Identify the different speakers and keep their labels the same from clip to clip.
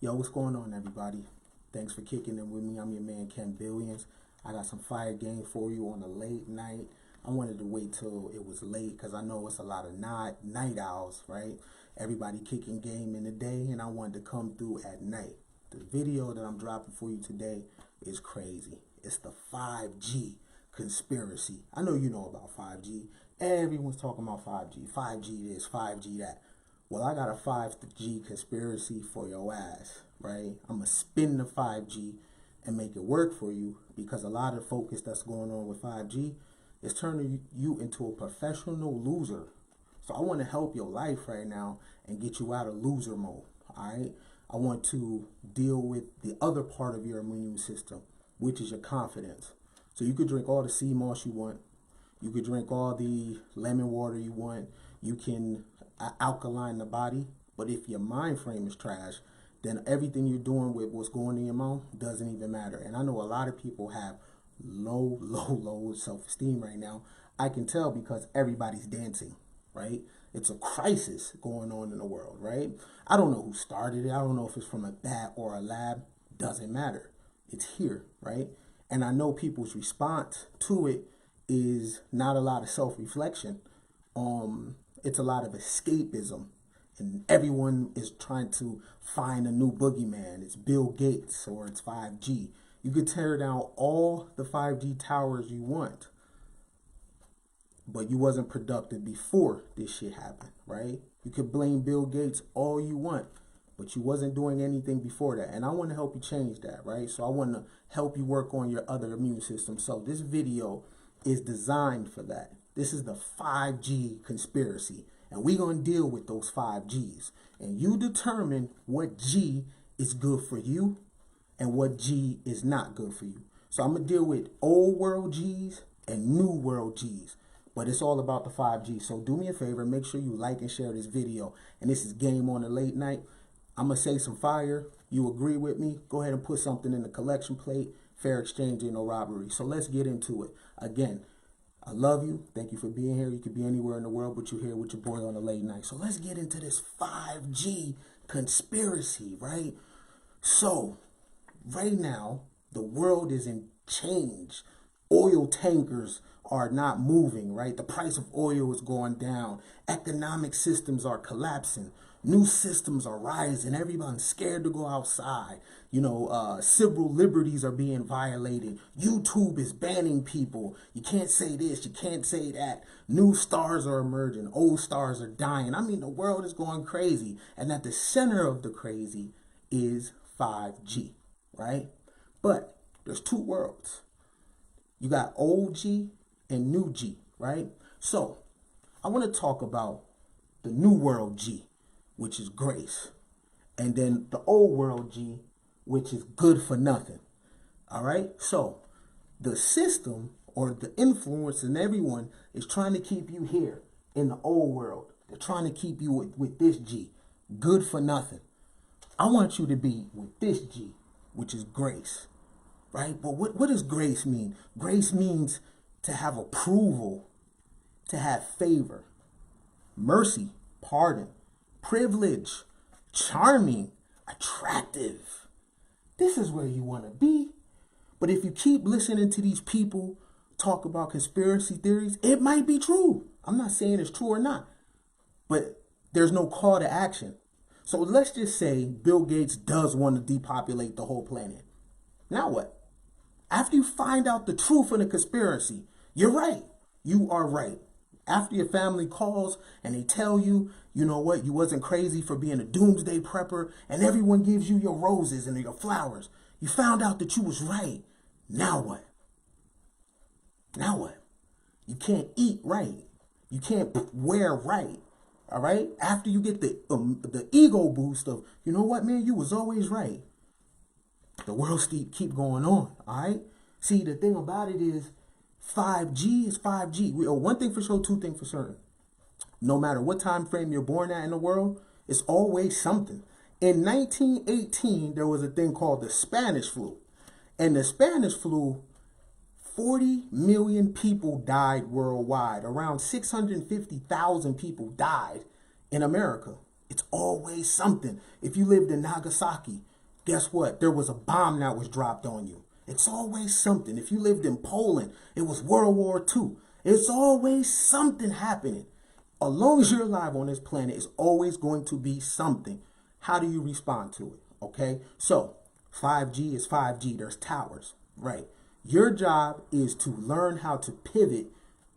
Speaker 1: Yo, what's going on, everybody? Thanks for kicking in with me. I'm your man, Ken Billions. I got some fire game for you on a late night. I wanted to wait till it was late because I know it's a lot of night owls, right? Everybody kicking game in the day, and I wanted to come through at night. The video that I'm dropping for you today is crazy. It's the 5G conspiracy. I know you know about 5G. Everyone's talking about 5G. 5G this, 5G that. Well, I got a 5G conspiracy for your ass, right? I'm going to spin the 5G and make it work for you because a lot of the focus that's going on with 5G is turning you into a professional loser. So I want to help your life right now and get you out of loser mode, all right? I want to deal with the other part of your immune system, which is your confidence. So you could drink all the sea moss you want. You could drink all the lemon water you want. You can alkaline the body. But if your mind frame is trash, then everything you're doing with what's going in your mouth doesn't even matter. And I know a lot of people have low self-esteem right now. I can tell because everybody's dancing, right? It's a crisis going on in the world, right? I don't know who started it. I don't know if it's from a bat or a lab. Doesn't matter. It's here, right? And I know people's response to it is not a lot of self-reflection. It's a lot of escapism. And everyone is trying to find a new boogeyman. It's Bill Gates or it's 5G. You could tear down all the 5G towers you want, but you wasn't productive before this shit happened, right? You could blame Bill Gates all you want, but you wasn't doing anything before that. And I want to help you change that, right? So I want to help you work on your other immune system. So this video is designed for that. This is the 5G conspiracy. And we're going to deal with those 5Gs. And you determine what G is good for you and what G is not good for you. So I'm going to deal with old world Gs and new world Gs. But it's all about the 5G. So do me a favor, make sure you like and share this video. And this is Game on the Late Night. I'm going to say some fire. You agree with me? Go ahead and put something in the collection plate. Fair exchange and no robbery. So let's get into it. Again, I love you. Thank you for being here. You could be anywhere in the world, but you're here with your boy on the late night. So let's get into this 5G conspiracy, right? So right now, the world is in change. Oil tankers are not moving, right? The price of oil is going down. Economic systems are collapsing. New systems are rising. Everyone's scared to go outside. You know, civil liberties are being violated. YouTube is banning people. You can't say this. You can't say that. New stars are emerging. Old stars are dying. I mean, the world is going crazy. And at the center of the crazy is 5G, right? But there's two worlds. You got old G and new G, right? So I want to talk about the new world G, which is grace, and then the old world G, which is good for nothing. All right? So the system or the influence in everyone is trying to keep you here in the old world. They're trying to keep you with this G, good for nothing. I want you to be with this G, which is grace, right? But what does grace mean? Grace means to have approval, to have favor, mercy, pardon, privilege, charming, attractive. This is where you want to be. But if you keep listening to these people talk about conspiracy theories, it might be true. I'm not saying it's true or not, but there's no call to action. So let's just say Bill Gates does want to depopulate the whole planet. Now what? After you find out the truth of the conspiracy, you're right. You are right. After your family calls and they tell you, you know what, you wasn't crazy for being a doomsday prepper, and everyone gives you your roses and your flowers. You found out that you was right. Now what? Now what? You can't eat right. You can't wear right. All right? After you get the ego boost of, you know what, man, you was always right. The world keep going on. All right? See, the thing about it is 5G is 5G. One thing for sure, two things for certain. No matter what time frame you're born at in the world, it's always something. In 1918, there was a thing called the Spanish flu. And the Spanish flu, 40 million people died worldwide. Around 650,000 people died in America. It's always something. If you lived in Nagasaki, guess what? There was a bomb that was dropped on you. It's always something. If you lived in Poland, it was World War II. It's always something happening. As long as you're alive on this planet, it's always going to be something. How do you respond to it? Okay, so 5G is 5G. There's towers, right? Your job is to learn how to pivot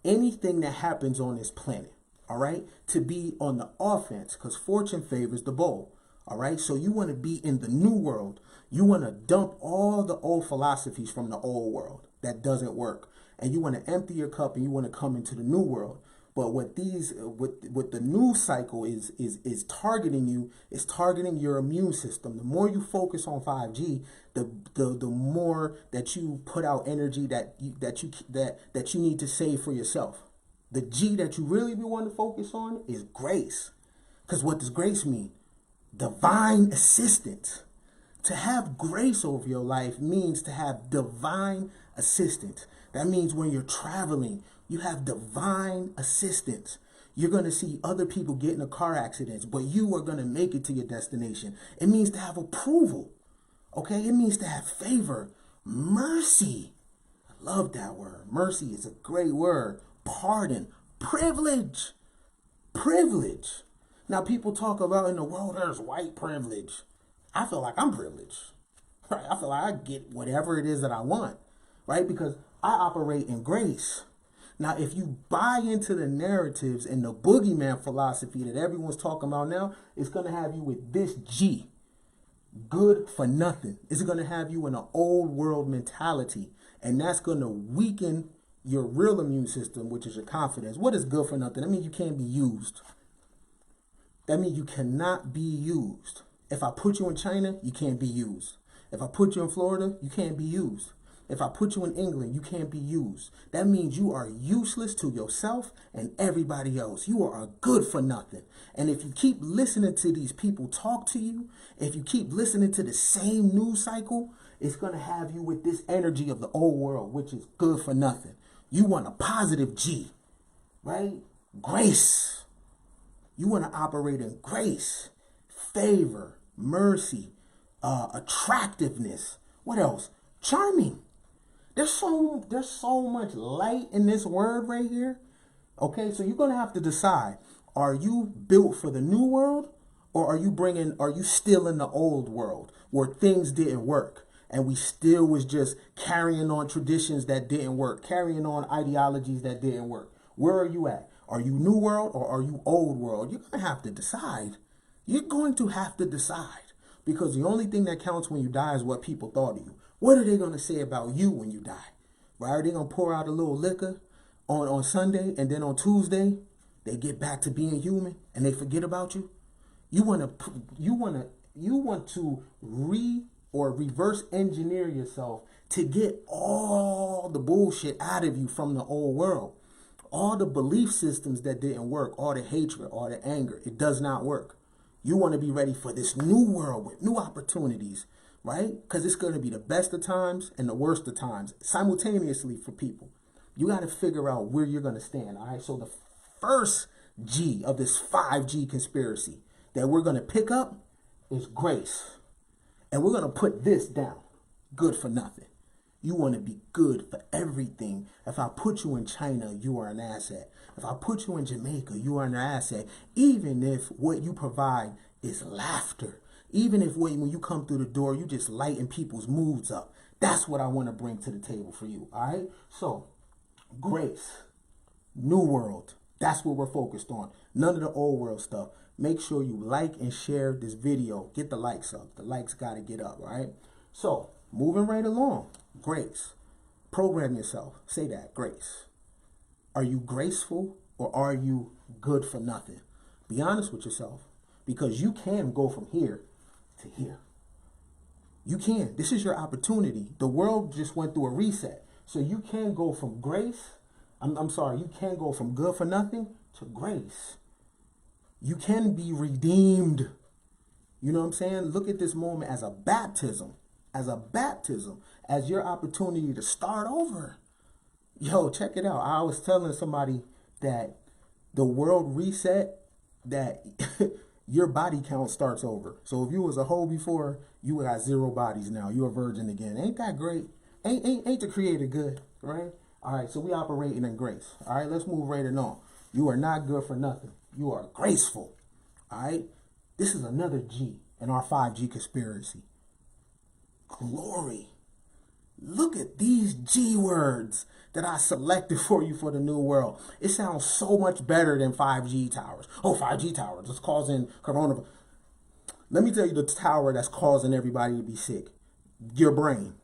Speaker 1: anything that happens on this planet, all right? To be on the offense, because fortune favors the bold, all right? So you want to be in the new world. You want to dump all the old philosophies from the old world that doesn't work. And you want to empty your cup and you want to come into the new world. But what the new cycle is targeting you, is targeting your immune system. The more you focus on 5G, the more that you put out energy that you need to save for yourself. The G that you really want to focus on is grace. Because what does grace mean? Divine assistance. To have grace over your life means to have divine assistance. That means when you're traveling, you have divine assistance. You're going to see other people get into car accidents, but you are going to make it to your destination. It means to have approval. Okay? It means to have favor. Mercy. I love that word. Mercy is a great word. Pardon. Privilege. Privilege. Now, people talk about in the world there's white privilege. I feel like I'm privileged. Right? I feel like I get whatever it is that I want. Right? Because I operate in grace. Now, if you buy into the narratives and the boogeyman philosophy that everyone's talking about now, it's going to have you with this G. Good for nothing. It's going to have you in an old world mentality. And that's going to weaken your real immune system, which is your confidence. What is good for nothing? That means you can't be used. That means you cannot be used. If I put you in China, you can't be used. If I put you in Florida, you can't be used. If I put you in England, you can't be used. That means you are useless to yourself and everybody else. You are good for nothing. And if you keep listening to these people talk to you, if you keep listening to the same news cycle, it's going to have you with this energy of the old world, which is good for nothing. You want a positive G, right? Grace. You want to operate in grace, favor, mercy, attractiveness. What else? Charming. There's so much light in this word right here. Okay, so you're going to have to decide, are you built for the new world, or are you still in the old world where things didn't work and we still was just carrying on traditions that didn't work, carrying on ideologies that didn't work? Where are you at? Are you new world or are you old world? You're going to have to decide. You're going to have to decide, because the only thing that counts when you die is what people thought of you. What are they going to say about you when you die? Right? Are they going to pour out a little liquor on Sunday, and then on Tuesday they get back to being human and they forget about you? You want to reverse engineer yourself to get all the bullshit out of you from the old world. All the belief systems that didn't work, all the hatred, all the anger, it does not work. You want to be ready for this new world with new opportunities, right? Because it's going to be the best of times and the worst of times simultaneously for people. You got to figure out where you're going to stand, all right? So the first G of this 5G conspiracy that we're going to pick up is grace. And we're going to put this down. Good for nothing. You want to be good for everything. If I put you in China, you are an asset. If I put you in Jamaica, you are an asset. Even if what you provide is laughter. Even if when you come through the door, you just lighten people's moods up. That's what I want to bring to the table for you. All right? So, grace. New world. That's what we're focused on. None of the old world stuff. Make sure you like and share this video. Get the likes up. The likes got to get up. All right? So, moving right along. Grace. Program yourself. Say that. Grace. Are you graceful or are you good for nothing? Be honest with yourself, because you can go from here to here. You can. This is your opportunity. The world just went through a reset. So you can go from grace. You can go from good for nothing to grace. You can be redeemed. You know what I'm saying? Look at this moment as a baptism. As a baptism. As your opportunity to start over. Yo, check it out. I was telling somebody that the world reset, that your body count starts over. So if you was a hoe before, you got 0 bodies now. You're a virgin again. Ain't that great? Ain't the creator good, right? All right, so we operating in grace. All right, let's move right on. You are not good for nothing. You are graceful. All right, this is another G in our 5G conspiracy. Glory. Look at these G words that I selected for you for the new world. It sounds so much better than 5G towers. Oh, 5G towers, it's causing coronavirus. Let me tell you the tower that's causing everybody to be sick. Your brain.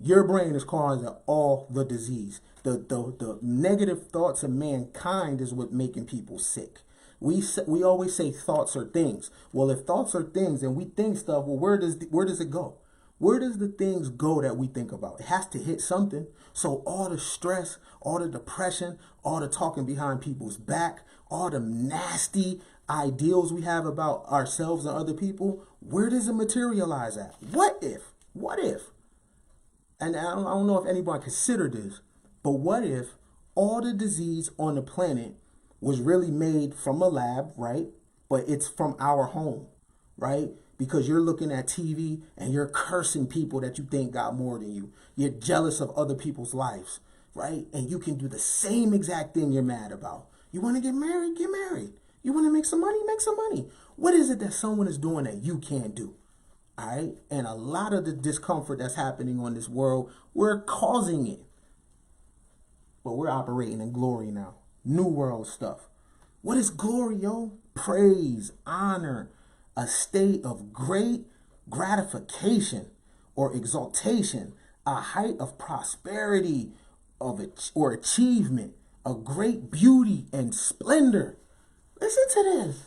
Speaker 1: Your brain is causing all the disease. The negative thoughts of mankind is what making people sick. We always say thoughts are things. Well, if thoughts are things and we think stuff, well, where does it go? Where does the things go that we think about? It has to hit something. So all the stress, all the depression, all the talking behind people's back, all the nasty ideals we have about ourselves and other people, where does it materialize at? What if? And I don't know if anybody considered this, but what if all the disease on the planet was really made from a lab, right? But it's from our home, right? Because you're looking at TV and you're cursing people that you think got more than you. You're jealous of other people's lives, right? And you can do the same exact thing you're mad about. You want to get married? Get married. You want to make some money? Make some money. What is it that someone is doing that you can't do? All right? And a lot of the discomfort that's happening on this world, we're causing it. But we're operating in glory now. New world stuff. What is glory, yo? Praise, honor, a state of great gratification or exaltation, a height of prosperity or achievement, a great beauty and splendor. Listen to this.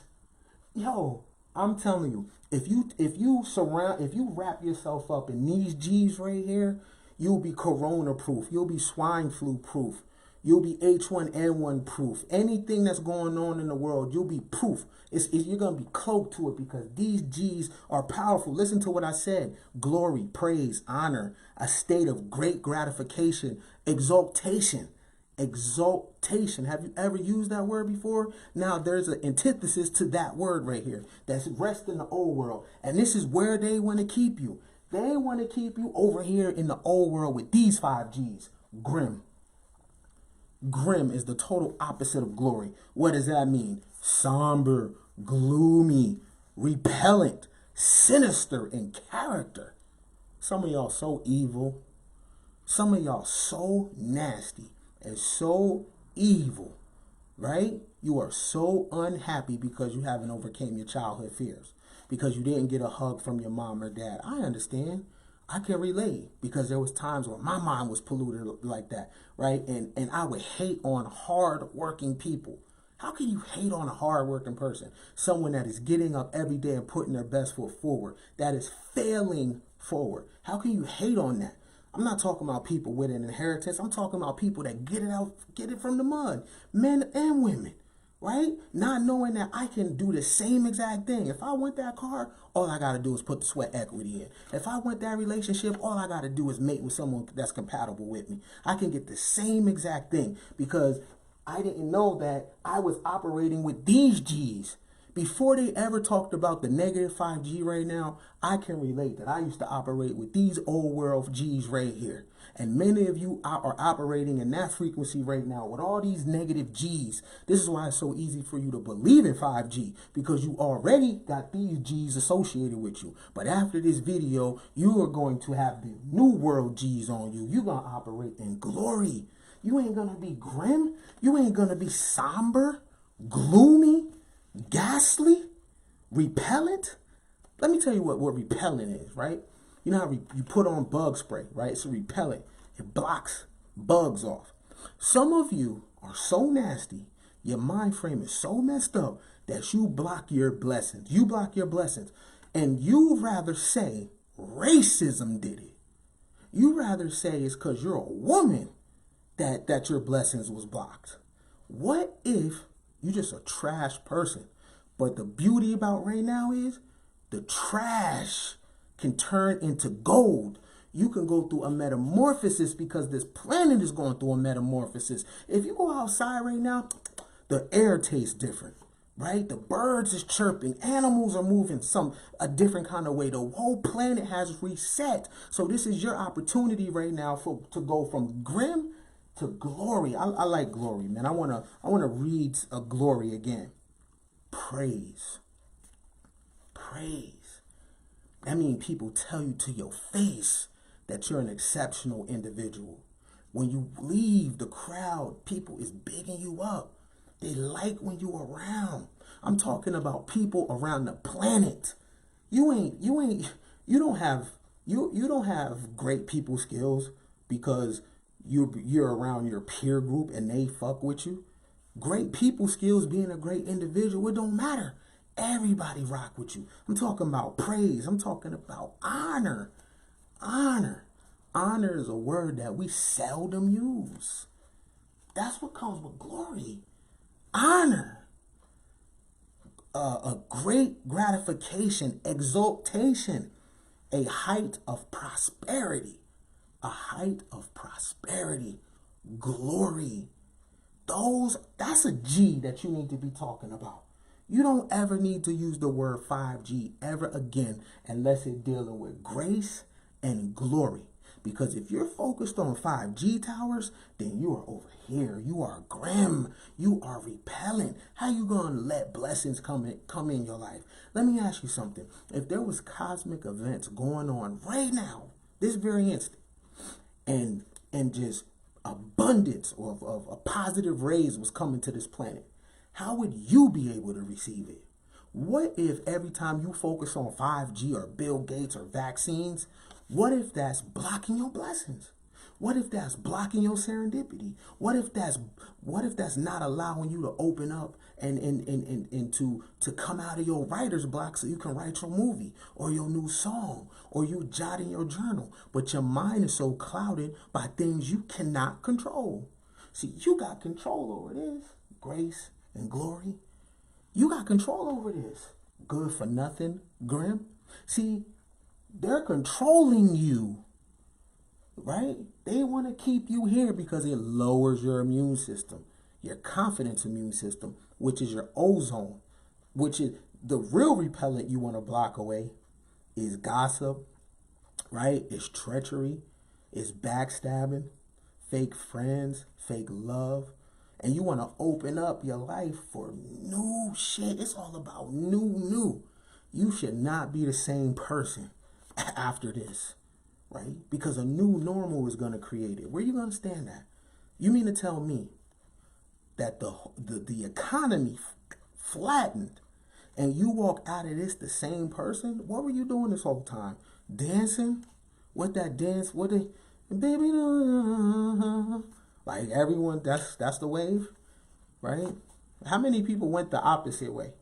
Speaker 1: Yo, I'm telling you, if you wrap yourself up in these G's right here, you'll be corona proof. You'll be swine flu proof. You'll be H1N1 proof. Anything that's going on in the world, you'll be proof. You're going to be cloaked to it because these G's are powerful. Listen to what I said. Glory, praise, honor, a state of great gratification, exaltation. Exaltation. Have you ever used that word before? Now, there's an antithesis to that word right here that's rest in the old world. And this is where they want to keep you. They want to keep you over here in the old world with these 5 G's. Grim. Grim is the total opposite of glory. What does that mean? Somber, gloomy, repellent, sinister in character. Some of y'all so evil. Some of y'all so nasty and so evil, right? You are so unhappy because you haven't overcame your childhood fears. Because you didn't get a hug from your mom or dad. I understand. I can relate because there was times where my mind was polluted like that, right? And I would hate on hard-working people. How can you hate on a hard-working person? Someone that is getting up every day and putting their best foot forward, that is failing forward. How can you hate on that? I'm not talking about people with an inheritance. I'm talking about people that get it from the mud, men and women. Right? Not knowing that I can do the same exact thing. If I want that car, all I got to do is put the sweat equity in. If I want that relationship, all I got to do is mate with someone that's compatible with me. I can get the same exact thing because I didn't know that I was operating with these G's. Before they ever talked about the negative 5G right now, I can relate that I used to operate with these old world G's right here. And many of you are operating in that frequency right now with all these negative G's. This is why it's so easy for you to believe in 5G because you already got these G's associated with you. But after this video, you are going to have the new world G's on you. You're going to operate in glory. You ain't going to be grim. You ain't going to be somber, gloomy, ghastly, repellent. Let me tell you what repellent is, right? You know how you put on bug spray, right? It's a repellent. It blocks bugs off. Some of you are so nasty, your mind frame is so messed up that you block your blessings. You block your blessings. And you rather say racism did it. You rather say it's because you're a woman that your blessings was blocked. What if you're just a trash person? But the beauty about right now is the trash can turn into gold. You can go through a metamorphosis because this planet is going through a metamorphosis. If you go outside right now, the air tastes different. right? The birds is chirping, animals are moving a different kind of way. The whole planet has reset. So this is your opportunity right now to go from grim to glory. I like glory, man. I wanna read a glory again. Praise. Praise. That means people tell you to your face that you're an exceptional individual. When you leave the crowd, people is bigging you up. They like when you around. I'm talking about people around the planet. You don't have great people skills because you're around your peer group and they fuck with you. Great people skills, being a great individual, it don't matter. Everybody rock with you. I'm talking about praise. I'm talking about honor. Honor. Honor is a word that we seldom use. That's what comes with glory. Honor. A great gratification, exaltation, a height of prosperity. A height of prosperity. Glory. That's a G that you need to be talking about. You don't ever need to use the word 5G ever again unless it's dealing with grace and glory. Because if you're focused on 5G towers, then you are over here. You are grim. You are repellent. How you going to let blessings come in your life? Let me ask you something. If there was cosmic events going on right now, this very instant, and just abundance of positive rays was coming to this planet, how would you be able to receive it? What if every time you focus on 5G or Bill Gates or vaccines, what if that's blocking your blessings? What if that's blocking your serendipity? What if that's not allowing you to open up and to come out of your writer's block so you can write your movie or your new song or you jot in your journal? But your mind is so clouded by things you cannot control. See, you got control over this. Grace and glory. You got control over this. Good for nothing, grim. See, they're controlling you, right? They want to keep you here because it lowers your immune system, your confidence immune system, which is your ozone, which is the real repellent you want to block away is gossip, right? It's treachery, it's backstabbing, fake friends, fake love. And you want to open up your life for new shit. It's all about new. You should not be the same person after this, right? Because a new normal is going to create it. Where are you going to stand at? You mean to tell me that the economy flattened and you walk out of this the same person? What were you doing this whole time? Dancing? What that dance? What they, baby, like everyone, that's the wave, right? How many people went the opposite way?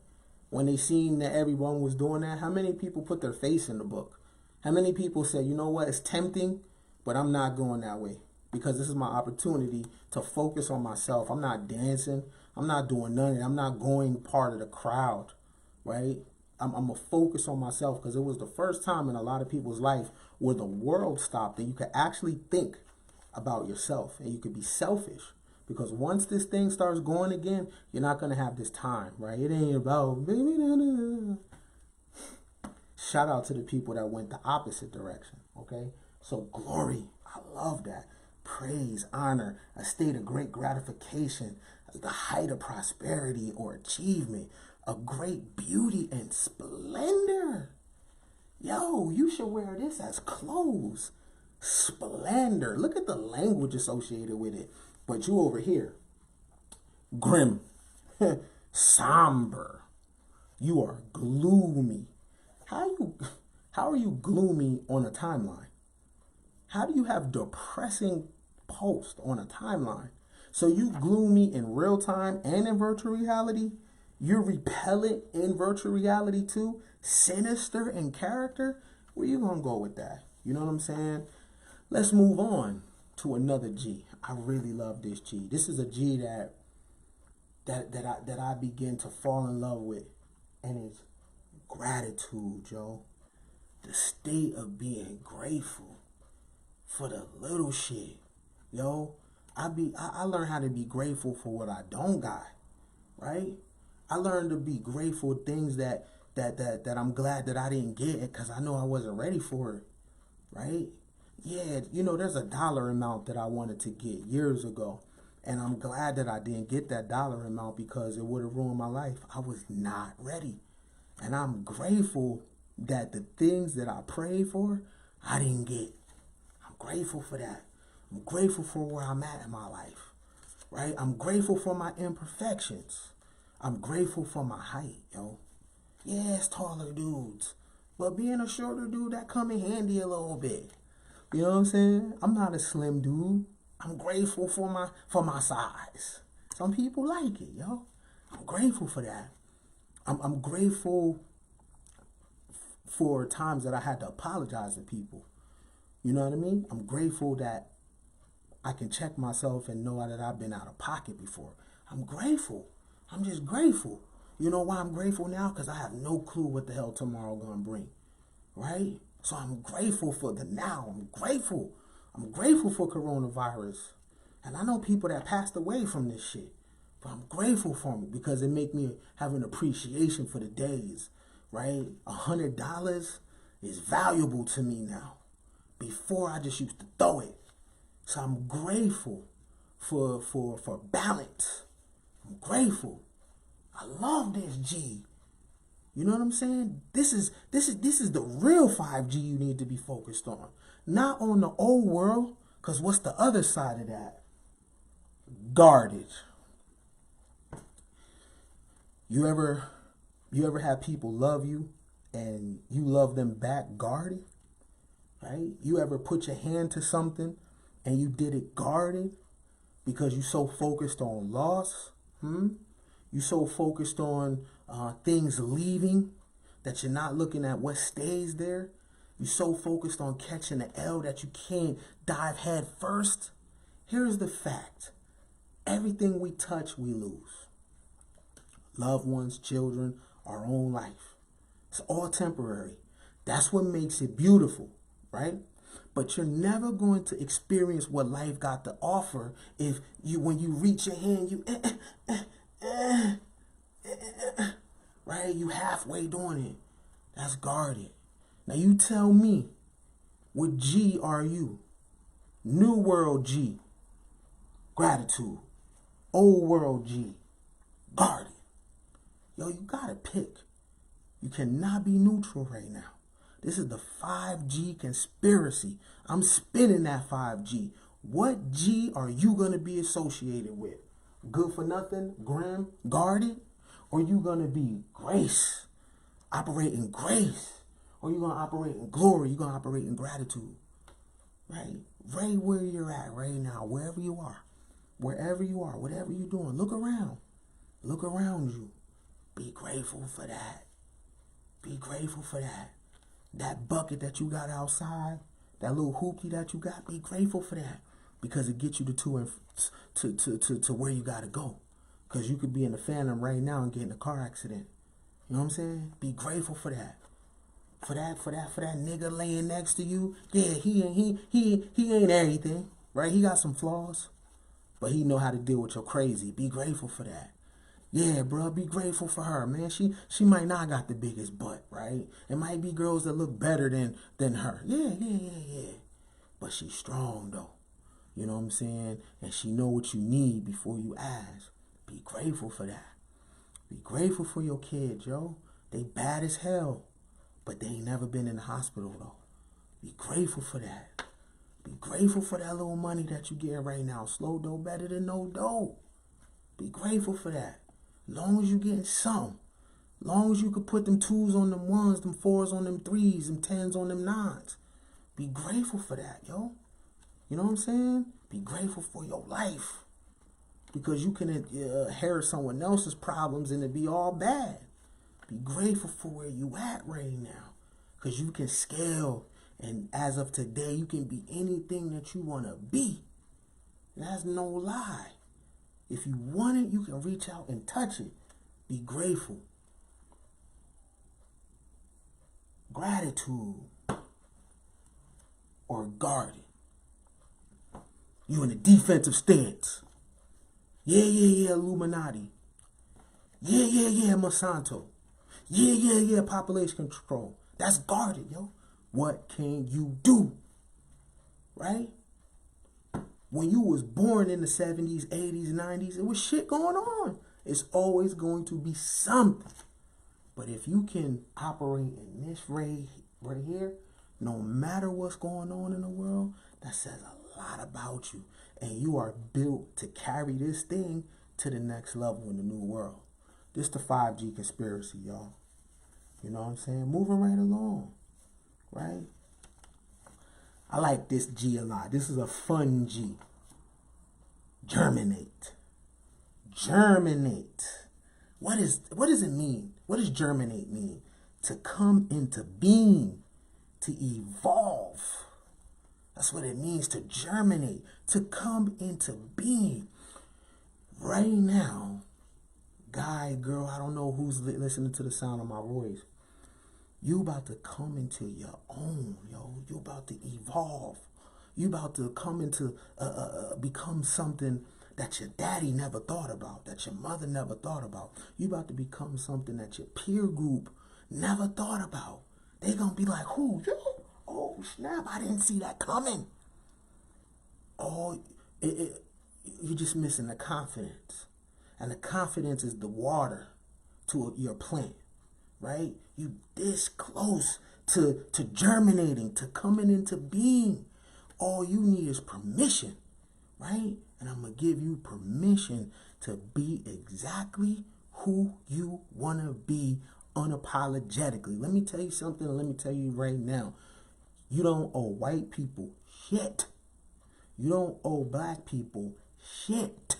Speaker 1: When they seen that everyone was doing that, how many people put their face in the book? How many people said, you know what, it's tempting, but I'm not going that way because this is my opportunity to focus on myself. I'm not dancing. I'm not doing none of it. I'm not going part of the crowd, right? I'm going to focus on myself because it was the first time in a lot of people's life where the world stopped and you could actually think about yourself and you could be selfish. Because once this thing starts going again, you're not going to have this time, right? It ain't about, baby, shout out to the people that went the opposite direction, okay? So glory, I love that. Praise, honor, a state of great gratification, the height of prosperity or achievement, a great beauty and splendor. Yo, you should wear this as clothes. Splendor. Look at the language associated with it. But you over here, grim, somber. You are gloomy. How are you gloomy on a timeline? How do you have depressing posts on a timeline? So you gloomy in real time and in virtual reality? You're repellent in virtual reality too? Sinister in character? Where you gonna go with that? You know what I'm saying? Let's move on to another G. I really love this G. This is a G that I begin to fall in love with, and it's gratitude, Joe. The state of being grateful for the little shit, yo. I learned how to be grateful for what I don't got, right? I learned to be grateful things that I'm glad that I didn't get because I know I wasn't ready for it, right? Yeah, there's a dollar amount that I wanted to get years ago. And I'm glad that I didn't get that dollar amount because it would have ruined my life. I was not ready. And I'm grateful that the things that I prayed for, I didn't get. I'm grateful for that. I'm grateful for where I'm at in my life, right? I'm grateful for my imperfections. I'm grateful for my height, yo. Yes, taller dudes. But being a shorter dude, that come in handy a little bit. You know what I'm saying? I'm not a slim dude. I'm grateful for my size. Some people like it, yo. I'm grateful for that. I'm grateful for times that I had to apologize to people. You know what I mean? I'm grateful that I can check myself and know that I've been out of pocket before. I'm grateful. I'm just grateful. You know why I'm grateful now? Because I have no clue what the hell tomorrow gonna bring, right? So I'm grateful for the now. I'm grateful. I'm grateful for coronavirus. And I know people that passed away from this shit. But I'm grateful for it because it make me have an appreciation for the days, right? $100 is valuable to me now. Before, I just used to throw it. So I'm grateful for balance. I'm grateful. I love this G. You know what I'm saying? This is the real 5G you need to be focused on. Not on the old world, because what's the other side of that? Garbage. You ever have people love you and you love them back guarded? Right? You ever put your hand to something and you did it guarded because you so focused on loss? You so focused on things leaving that you're not looking at what stays there. You so focused on catching the L that you can't dive head first. Here's the fact. Everything we touch, we lose. Loved ones, children, our own life. It's all temporary. That's what makes it beautiful, right? But you're never going to experience what life got to offer if when you reach your hand, you right? You halfway doing it. That's guarded. Now you tell me, what G are you? New world G, gratitude. Old world G, guarded. Yo, you gotta pick. You cannot be neutral right now. This is the 5G conspiracy. I'm spinning that 5G. What G are you gonna be associated with? Good for nothing, grim, guarded? Or you gonna be grace, operate in grace? Or you gonna operate in glory? You gonna operate in gratitude? Right? Right where you're at right now, wherever you are, whatever you're doing, look around. Look around you. Be grateful for that. Be grateful for that. That bucket that you got outside, that little hoopty that you got, be grateful for that. Because it gets you to where you gotta go. Because you could be in the Phantom right now and get in a car accident. You know what I'm saying? Be grateful for that. For that nigga laying next to you. Yeah, he ain't everything, right? He got some flaws, but he know how to deal with your crazy. Be grateful for that. Yeah, bro, be grateful for her, man. She might not got the biggest butt, right? It might be girls that look better than her. Yeah. But she's strong though. You know what I'm saying? And she know what you need before you ask. Be grateful for that. Be grateful for your kids, yo. They bad as hell, but they ain't never been in the hospital though. Be grateful for that. Be grateful for that little money that you get right now. Slow dough better than no dough. Be grateful for that. Long as you getting some. Long as you could put them 2s on them 1s, them 4s on them 3s, them 10s on them 9s. Be grateful for that, yo. You know what I'm saying? Be grateful for your life. Because you can inherit someone else's problems and it be all bad. Be grateful for where you at right now. Because you can scale. And as of today, you can be anything that you want to be. And that's no lie. If you want it, you can reach out and touch it. Be grateful. Gratitude. Or guarded. You in a defensive stance. Yeah, Illuminati. Yeah, Monsanto. Yeah, population control. That's guarded, yo. What can you do? Right? When you was born in the 70s, 80s, 90s, it was shit going on. It's always going to be something. But if you can operate in this right here, no matter what's going on in the world, that says a lot about you. And you are built to carry this thing to the next level in the new world. This the 5G conspiracy, y'all. You know what I'm saying? Moving right along, right? I like this G a lot. This is a fun G. Germinate. Germinate. What does it mean? What does germinate mean? To come into being, to evolve. That's what it means to germinate, to come into being. Right now, guy, girl, I don't know who's listening to the sound of my voice. You about to come into your own, yo. You about to evolve. You about to come into, become something that your daddy never thought about, that your mother never thought about. You about to become something that your peer group never thought about. They gonna be like, who, you? Oh, snap, I didn't see that coming. Oh, you're just missing the confidence. And the confidence is the water to your plant, right? You this close to germinating, to coming into being. All you need is permission, right? And I'm going to give you permission to be exactly who you want to be unapologetically. Let me tell you something. Let me tell you right now. You don't owe white people shit. You don't owe black people shit.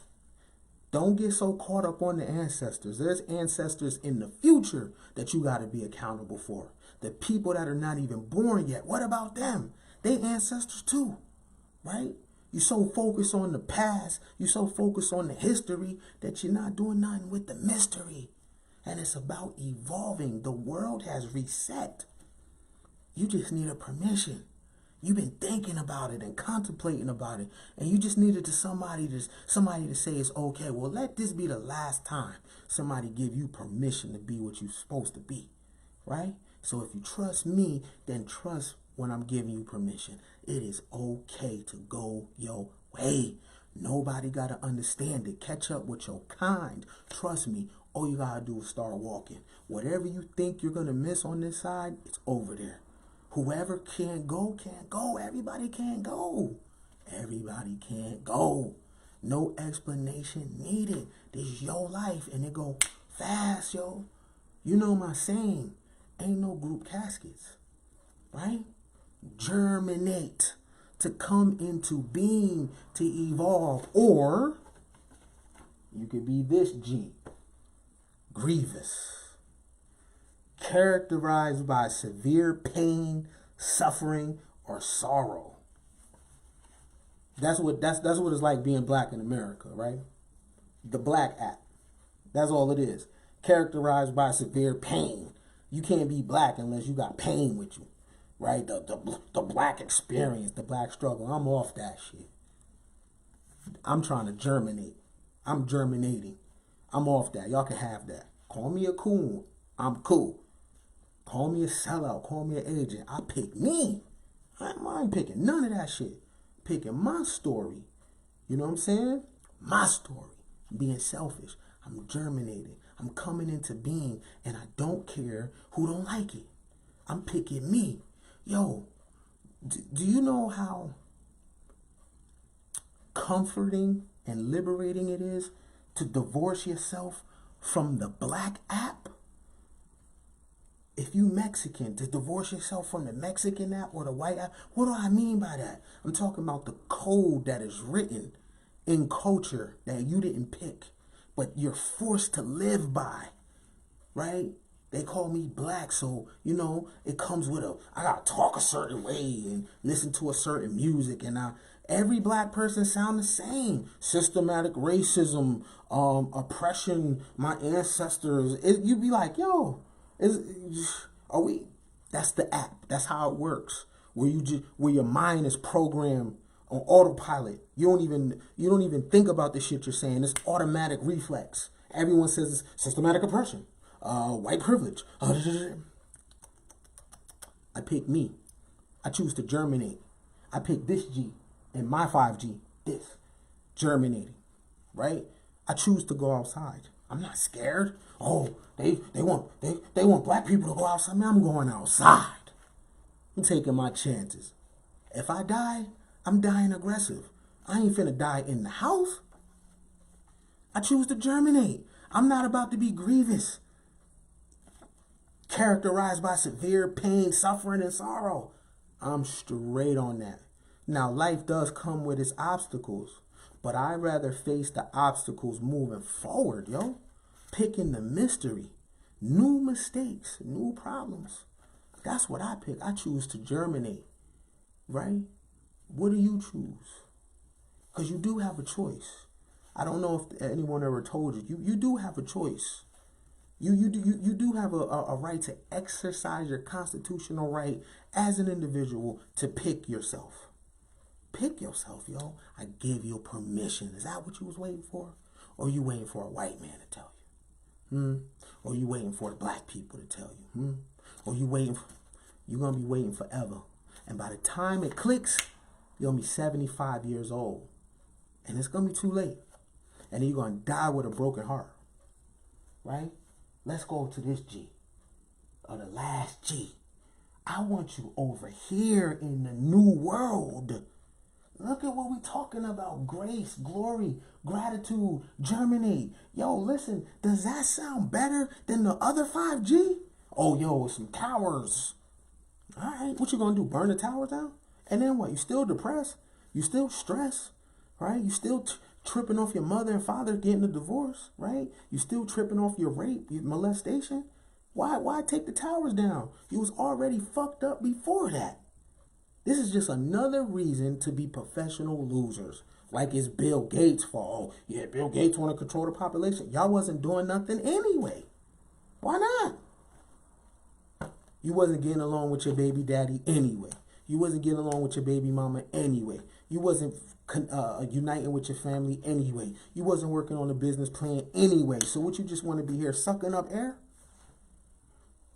Speaker 1: Don't get so caught up on the ancestors. There's ancestors in the future that you got to be accountable for. The people that are not even born yet, what about them? They ancestors too, right? You're so focused on the past, you're so focused on the history that you're not doing nothing with the mystery. And it's about evolving. The world has reset. You just need a permission. You've been thinking about it and contemplating about it, and you just needed somebody to say it's okay. Well, let this be the last time somebody give you permission to be what you're supposed to be, right? So if you trust me, then trust when I'm giving you permission. It is okay to go your way. Nobody got to understand it. Catch up with your kind. Trust me, all you got to do is start walking. Whatever you think you're going to miss on this side, it's over there. Whoever can't go, can't go. Everybody can't go. Everybody can't go. No explanation needed. This is your life, and it go fast, yo. You know my saying, ain't no group caskets, right? Germinate, to come into being, to evolve. Or you could be this G, grievous. Characterized by severe pain, suffering, or sorrow. That's what it's like being black in America, right? The Black Act. That's all it is. Characterized by severe pain. You can't be black unless you got pain with you, right? The black experience, the black struggle. I'm off that shit. I'm trying to germinate. I'm germinating. I'm off that. Y'all can have that. Call me a coon. I'm cool. Call me a sellout. Call me an agent. I pick me. I ain't picking none of that shit. Picking my story. You know what I'm saying? My story. I'm being selfish. I'm germinating. I'm coming into being. And I don't care who don't like it. I'm picking me. Yo, do you know how comforting and liberating it is to divorce yourself from the Black app? If you Mexican, to divorce yourself from the Mexican app or the white app, what do I mean by that? I'm talking about the code that is written in culture that you didn't pick, but you're forced to live by, right? They call me black, so, you know, it comes with I gotta talk a certain way and listen to a certain music, and every black person sound the same. Systematic racism, oppression, my ancestors. You'd be like, yo, are we? That's the app. That's how it works. Where your mind is programmed on autopilot. You don't even think about the shit you're saying. It's automatic reflex. Everyone says it's systematic oppression, white privilege. I pick me. I choose to germinate. I pick this G and my 5G, this, germinating, right? I choose to go outside. I'm not scared. Oh, they want black people to go outside. Man, I'm going outside. I'm taking my chances. If I die, I'm dying aggressive. I ain't finna die in the house. I choose to germinate. I'm not about to be grievous, characterized by severe pain, suffering, and sorrow. I'm straight on that. Now, life does come with its obstacles, but I'd rather face the obstacles moving forward, yo. Picking the mystery. New mistakes, new problems. That's what I pick. I choose to germinate, right? What do you choose? Because you do have a choice. I don't know if anyone ever told you. You do have a choice. You do have a right to exercise your constitutional right as an individual to pick yourself. Pick yourself, yo. I give you permission. Is that what you was waiting for? Or you waiting for a white man to tell you? Or you waiting for the black people to tell you? Or you're going to be waiting forever. And by the time it clicks, you're going to be 75 years old. And it's going to be too late. And then you're going to die with a broken heart. Right? Let's go to this G. Or the last G. I want you over here in the new world. Look at what we're talking about. Grace, glory, gratitude, germinate. Yo, listen, does that sound better than the other 5G? Oh, yo, some towers. All right, what you gonna do? Burn the towers down? And then what? You still depressed? You still stressed, right? You still tripping off your mother and father getting a divorce, right? You still tripping off your rape, your molestation? Why take the towers down? You was already fucked up before that. This is just another reason to be professional losers. Like it's Bill Gates' fault. Oh, yeah, Bill Gates want to control the population. Y'all wasn't doing nothing anyway. Why not? You wasn't getting along with your baby daddy anyway. You wasn't getting along with your baby mama anyway. You wasn't uniting with your family anyway. You wasn't working on a business plan anyway. So what, you just want to be here sucking up air?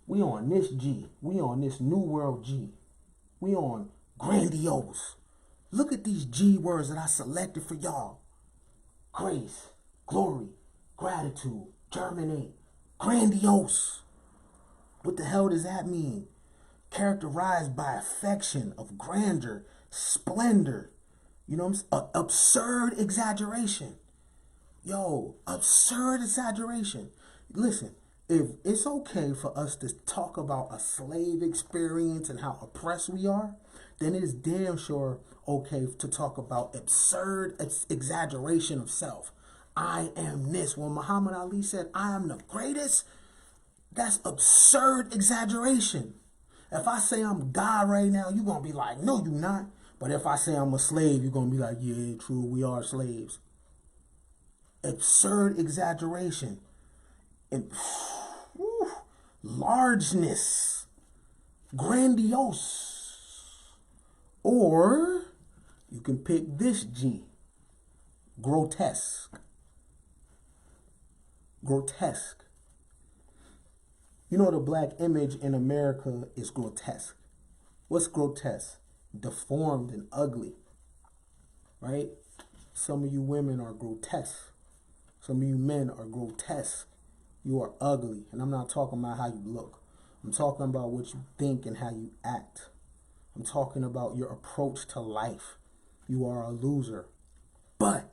Speaker 1: We on this G. We on this new world G. We on grandiose. Look at these G words that I selected for y'all. Grace, glory, gratitude, germinate, grandiose. What the hell does that mean? Characterized by affection of grandeur, splendor. You know what I'm saying? Absurd exaggeration. Yo, absurd exaggeration. Listen, if it's okay for us to talk about a slave experience and how oppressed we are, then it is damn sure okay to talk about absurd exaggeration of self. I am this. When Muhammad Ali said, I am the greatest, that's absurd exaggeration. If I say I'm God right now, you're going to be like, no, you're not. But if I say I'm a slave, you're going to be like, yeah, true, we are slaves. Absurd exaggeration. And largeness. Grandiose. Or you can pick this G. Grotesque. Grotesque. You know, the black image in America is grotesque. What's grotesque? Deformed and ugly. Right? Some of you women are grotesque. Some of you men are grotesque. You are ugly. And I'm not talking about how you look. I'm talking about what you think and how you act. I'm talking about your approach to life. You are a loser. But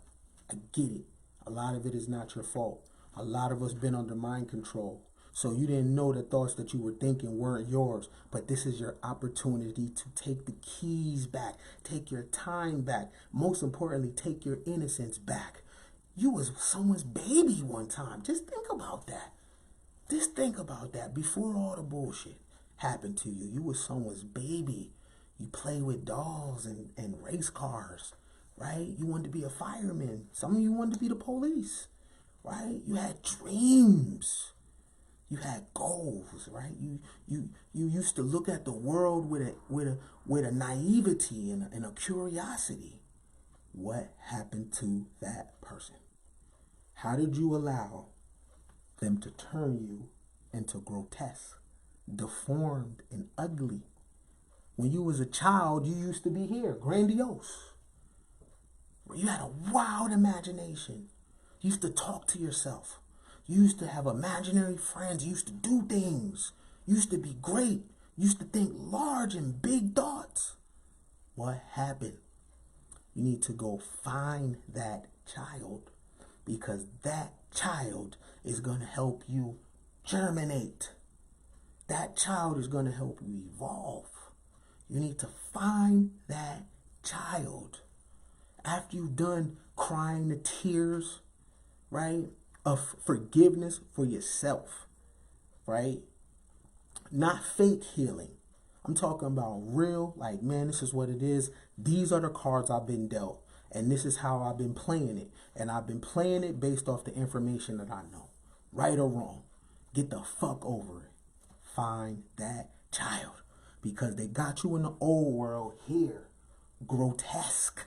Speaker 1: I get it. A lot of it is not your fault. A lot of us been under mind control. So you didn't know the thoughts that you were thinking weren't yours. But this is your opportunity to take the keys back. Take your time back. Most importantly, take your innocence back. You was someone's baby one time. Just think about that. Just think about that. Before all the bullshit happened to you, you was someone's baby. You play with dolls and race cars, right? You wanted to be a fireman. Some of you wanted to be the police, right? You had dreams. You had goals, right? You used to look at the world with a naivety and a curiosity. What happened to that person? How did you allow them to turn you into grotesque, deformed, and ugly. When you was a child, you used to be here, grandiose. You had a wild imagination. You used to talk to yourself. You used to have imaginary friends. You used to do things. You used to be great. You used to think large and big thoughts. What happened? You need to go find that child, because that child is going to help you germinate. That child is going to help you evolve. You need to find that child. After you've done crying the tears, right, of forgiveness for yourself, right? Not fake healing. I'm talking about real, like, man, this is what it is. These are the cards I've been dealt, and this is how I've been playing it. And I've been playing it based off the information that I know. Right or wrong. Get the fuck over it. Find that child. Because they got you in the old world here. Grotesque.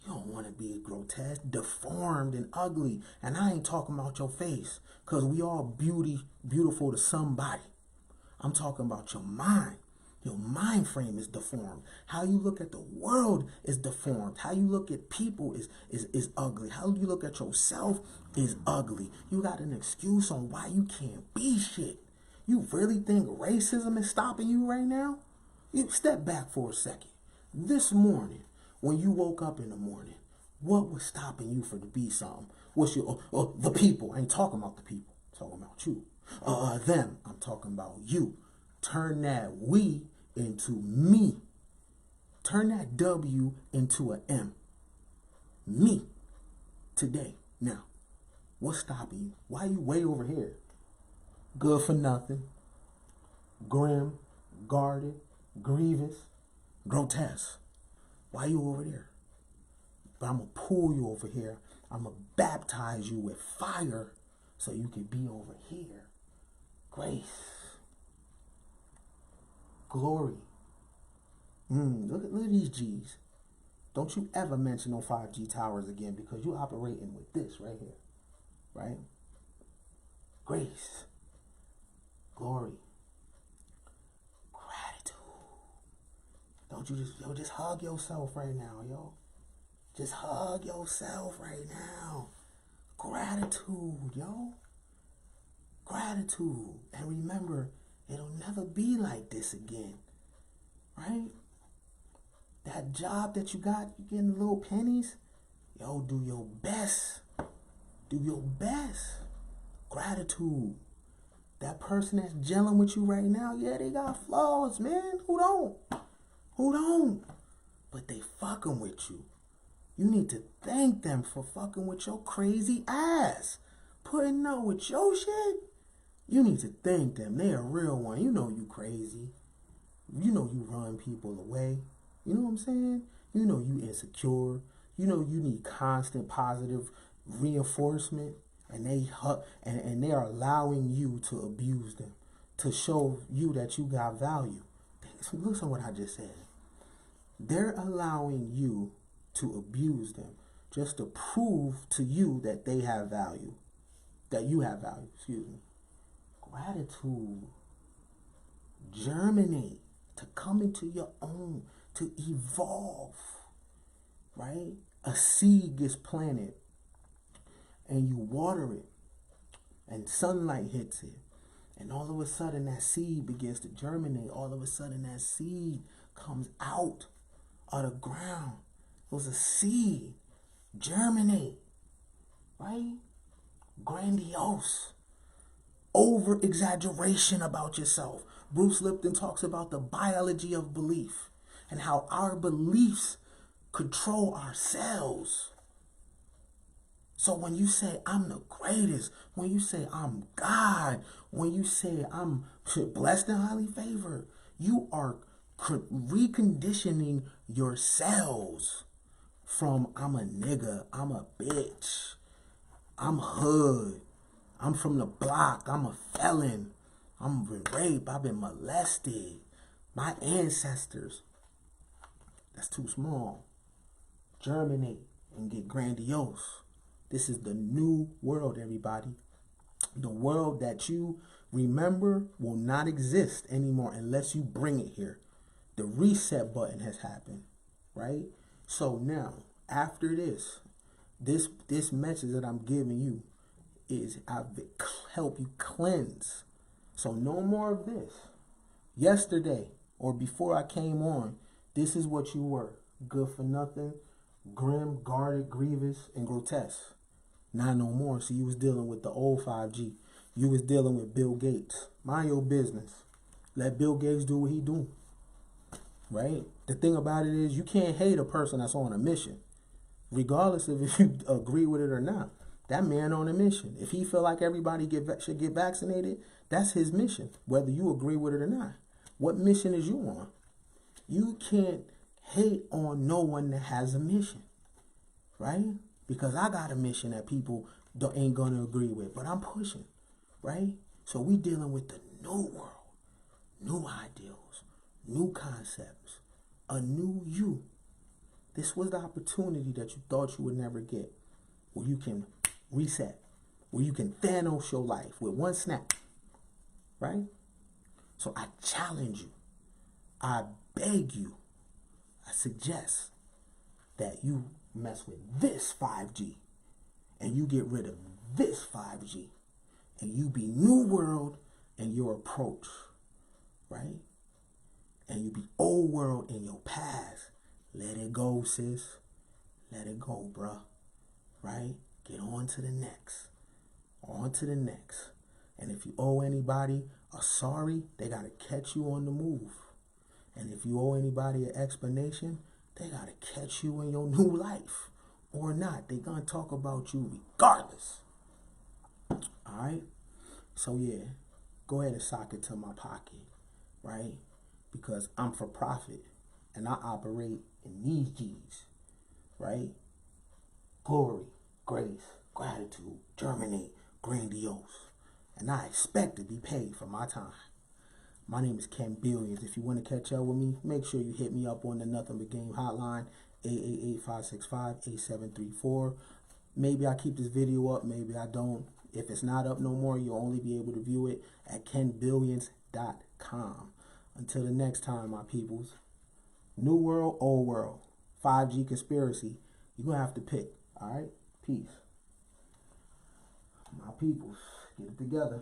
Speaker 1: You don't want to be grotesque, deformed, and ugly. And I ain't talking about your face, because we all beautiful to somebody. I'm talking about your mind. Your mind frame is deformed. How you look at the world is deformed. How you look at people is ugly. How you look at yourself is ugly. You got an excuse on why you can't be shit. You really think racism is stopping you right now? You step back for a second. This morning, when you woke up in the morning, what was stopping you from to be something? What's your the people? I ain't talking about the people. I'm talking about you. Them. I'm talking about you. Turn that we into me. Turn that W into an M. Me. Today. Now, what's stopping you? Why are you way over here? Good for nothing. Grim. Guarded. Grievous. Grotesque. Why you over there? But I'm going to pull you over here. I'm going to baptize you with fire so you can be over here. Grace. Glory. Look at these G's. Don't you ever mention no 5G towers again, because you're operating with this right here. Right? Grace. Glory. Gratitude. Don't you just hug yourself right now, yo. Just hug yourself right now. Gratitude, yo. Gratitude. And remember, it'll never be like this again. Right? That job that you got, you getting little pennies. Yo, do your best. Do your best. Gratitude. That person that's gelling with you right now, yeah, they got flaws, man. Who don't? Who don't? But they fucking with you. You need to thank them for fucking with your crazy ass. Putting up with your shit. You need to thank them. They a real one. You know you crazy. You know you run people away. You know what I'm saying? You know you insecure. You know you need constant positive reinforcement. And they are allowing you to abuse them. To show you that you got value. Listen to what I just said. They're allowing you to abuse them just to prove to you that they have value. That you have value, excuse me. Gratitude. Germinate. To come into your own. To evolve. Right? A seed gets planted. And you water it. And sunlight hits it. And all of a sudden that seed begins to germinate. All of a sudden that seed comes out of the ground. It was a seed. Germinate. Right? Grandiose. Over exaggeration about yourself. Bruce Lipton talks about the biology of belief and how our beliefs control ourselves. So when you say I'm the greatest, when you say I'm God, when you say I'm blessed and highly favored, you are reconditioning yourselves from I'm a nigga, I'm a bitch, I'm hood, I'm from the block, I'm a felon, I'm been raped, I've been molested, my ancestors. That's too small. Germinate and get grandiose. This is the new world, everybody. The world that you remember will not exist anymore unless you bring it here. The reset button has happened, right? So now, after this message that I'm giving you is I've help you cleanse. So no more of this. Yesterday or before I came on, this is what you were. Good for nothing, grim, guarded, grievous, and grotesque. Not no more. So you was dealing with the old 5G. You was dealing with Bill Gates. Mind your business. Let Bill Gates do what he do. Right? The thing about it is you can't hate a person that's on a mission. Regardless of if you agree with it or not. That man on a mission. If he feel like everybody should get vaccinated, that's his mission. Whether you agree with it or not. What mission is you on? You can't hate on no one that has a mission. Right? Because I got a mission that people ain't going to agree with. But I'm pushing. Right? So we dealing with the new world. New ideals. New concepts. A new you. This was the opportunity that you thought you would never get. Where you can reset. Where you can Thanos your life with one snap. Right? So I challenge you. I beg you. I suggest that you mess with this 5G. And you get rid of this 5G. And you be new world in your approach. Right? And you be old world in your past. Let it go, sis. Let it go, bruh. Right? Get on to the next. On to the next. And if you owe anybody a sorry, they got to catch you on the move. And if you owe anybody an explanation, they got to catch you in your new life. Or not. They going to talk about you regardless. Alright? So yeah, go ahead and sock it to my pocket. Right? Because I'm for profit. And I operate in these G's. Right? Glory, grace, gratitude, germinate, grandiose. And I expect to be paid for my time. My name is Ken Billions. If you want to catch up with me, make sure you hit me up on the Nothing But Game hotline, 888-565-8734. Maybe I keep this video up, maybe I don't. If it's not up no more, you'll only be able to view it at kenbillions.com. Until the next time, my peoples. New world, old world. 5G conspiracy. You're going to have to pick. All right? Peace. My peoples, get it together.